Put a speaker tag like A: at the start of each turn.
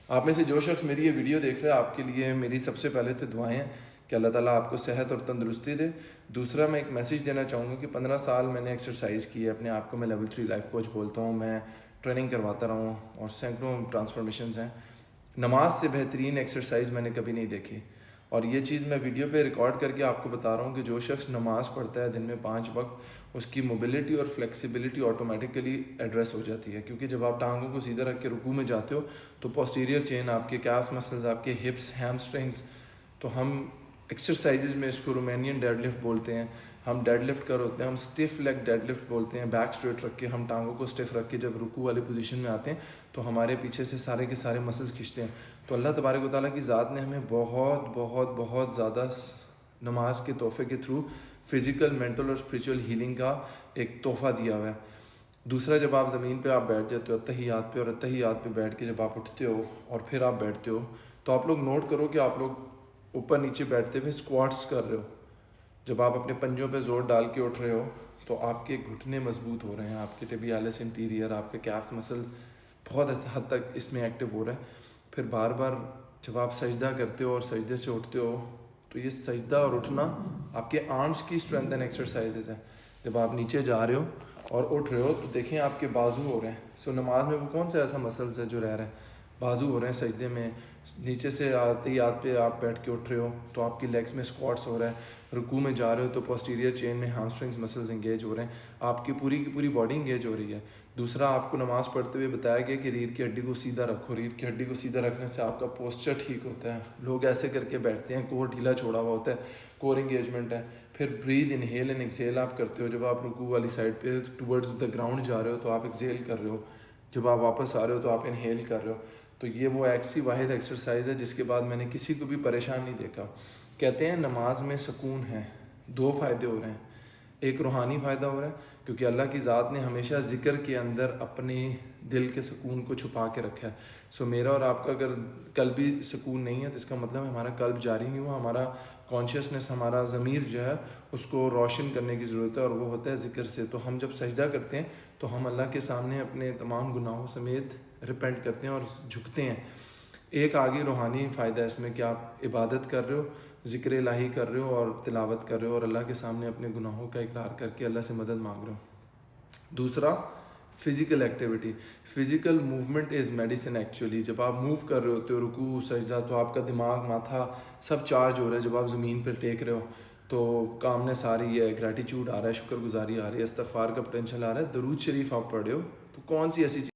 A: آپ میں سے جو شخص میری یہ ویڈیو دیکھ رہا ہے، آپ کے لیے میری سب سے پہلے تو دعائیں ہیں کہ اللہ تعالیٰ آپ کو صحت اور تندرستی دے۔ دوسرا، میں ایک میسیج دینا چاہوں گا کہ 15 سال میں نے ایکسرسائز کی ہے، اپنے آپ کو میں لیول 3 لائف کوچ بولتا ہوں، میں ٹریننگ کرواتا رہا ہوں اور سینکڑوں ٹرانسفارمیشنز ہیں۔ نماز سے بہترین ایکسرسائز میں نے کبھی نہیں دیکھی، اور یہ چیز میں ویڈیو پہ ریکارڈ کر کے آپ کو بتا رہا ہوں کہ جو شخص نماز پڑھتا ہے دن میں 5 وقت، اس کی موبلٹی اور فلیکسیبلٹی آٹومیٹیکلی ایڈریس ہو جاتی ہے، کیونکہ جب آپ ٹانگوں کو سیدھا رکھ کے رکوع میں جاتے ہو تو پوسٹیریئر چین، آپ کے کیف مسلز، آپ کے ہپس، ہیمسٹرنگز، تو ہم ایکسرسائزز میں اس کو رومینین ڈیڈ لفٹ بولتے ہیں، ہم ڈیڈ لفٹ کر ہوتے ہیں، ہم اسٹف لیگ ڈیڈ لفٹ بولتے ہیں، بیک اسٹریٹ رکھ کے ہم ٹانگوں کو اسٹف رکھ کے جب رکوع والی پوزیشن میں آتے ہیں تو ہمارے پیچھے سے سارے کے سارے مسلز کھنچتے ہیں۔ تو اللہ تبارک و تعالیٰ کی ذات نے ہمیں بہت بہت بہت زیادہ نماز کے تحفے کے تھرو فزیکل، مینٹل اور اسپریچول ہیلنگ کا ایک تحفہ دیا ہوا ہے۔ دوسرا، جب آپ زمین پہ آپ بیٹھ جاتے ہو اتحیات پہ، اور اتحیات پہ بیٹھ کے جب آپ اٹھتے ہو اور پھر آپ بیٹھتے ہو، تو آپ لوگ نوٹ کرو کہ آپ لوگ اوپر نیچے بیٹھتے ہوئے اسکواٹس کر رہے ہو۔ جب آپ اپنے پنجوں پہ زور ڈال کے اٹھ رہے ہو تو آپ کے گھٹنے مضبوط ہو رہے ہیں، آپ کے ٹیبیالس انٹیریئر، آپ کے کیف مسل بہت حد تک اس میں ایکٹیو ہو رہا ہے۔ پھر بار بار جب آپ سجدہ کرتے ہو اور سجدے سے اٹھتے ہو تو یہ سجدہ اور اٹھنا آپ کے آرمز کی اسٹرینتھ اینڈ ایکسرسائزز ہیں۔ جب آپ نیچے جا رہے ہو اور اٹھ رہے ہو تو دیکھیں آپ کے بازو ہو رہے ہیں۔ سو نماز میں وہ کون سا ایسا مسلز ہے جو رہ رہا ہے؟ بازو ہو رہے ہیں سجدے میں، نیچے سے اتحیات پہ آپ بیٹھ کے اٹھ رہے ہو تو آپ کی لیگس میں اسکواٹس ہو رہا ہے، رکوع میں جا رہے ہو تو پوسٹیریئر چین میں ہیمسٹرنگز مسلز انگیج ہو رہے ہیں، آپ کی پوری باڈی انگیج ہو رہی ہے۔ دوسرا، آپ کو نماز پڑھتے ہوئے بتایا گیا کہ ریڑھ کی ہڈی کو سیدھا رکھو، ریڑھ کی ہڈی کو سیدھا رکھنے سے آپ کا پوسچر ٹھیک ہوتا ہے۔ لوگ ایسے کر کے بیٹھتے ہیں، کور ڈھیلا چھوڑا ہوا ہوتا ہے، کور انگیجمنٹ ہے۔ پھر بریدھ انہیل اینڈ ایکسیل آپ کرتے ہو، جب آپ رکوع والی سائڈ پہ ٹورڈز دا گراؤنڈ جا رہے ہو تو آپ ایکسیل کر رہے ہو، جب آپ واپس آ رہے ہو تو آپ انہیل کر رہے ہو۔ تو یہ وہ ایسی واحد ایکسرسائز ہے جس کے بعد میں نے کسی کو بھی پریشان نہیں دیکھا۔ کہتے ہیں نماز میں سکون ہے، 2 فائدے ہو رہے ہیں۔ ایک روحانی فائدہ ہو رہا ہے کیونکہ اللہ کی ذات نے ہمیشہ ذکر کے اندر اپنے دل کے سکون کو چھپا کے رکھا ہے۔ سو میرا اور آپ کا اگر قلبی سکون نہیں ہے تو اس کا مطلب ہے ہمارا قلب جاری نہیں ہوا، ہمارا کانشیسنس، ہمارا ضمیر جو ہے اس کو روشن کرنے کی ضرورت ہے، اور وہ ہوتا ہے ذکر سے۔ تو ہم جب سجدہ کرتے ہیں تو ہم اللہ کے سامنے اپنے تمام گناہوں سمیت ریپینٹ کرتے ہیں اور جھکتے ہیں۔ ایک آگے روحانی فائدہ اس میں کہ آپ عبادت کر رہے ہو، ذکر الہی کر رہے ہو اور تلاوت کر رہے ہو، اور اللہ کے سامنے اپنے گناہوں کا اقرار کر کے اللہ سے مدد مانگ رہے ہو۔ دوسرا، physical activity, physical movement is medicine actually. جب آپ موو کر رہے ہوتے ہو رکوع سجدہ تو آپ کا دماغ، ماتھا سب چارج ہو رہا ہے۔ جب آپ زمین پہ ٹیک رہے ہو تو کامنس آ رہی ہے، گریٹیچیوڈ آ رہا ہے، شکر گزاری آ رہی ہے، استغفار کا پوٹینشیل آ رہا ہے، درود شریف آپ پڑھ رہے ہو، تو کون سی ایسی چیز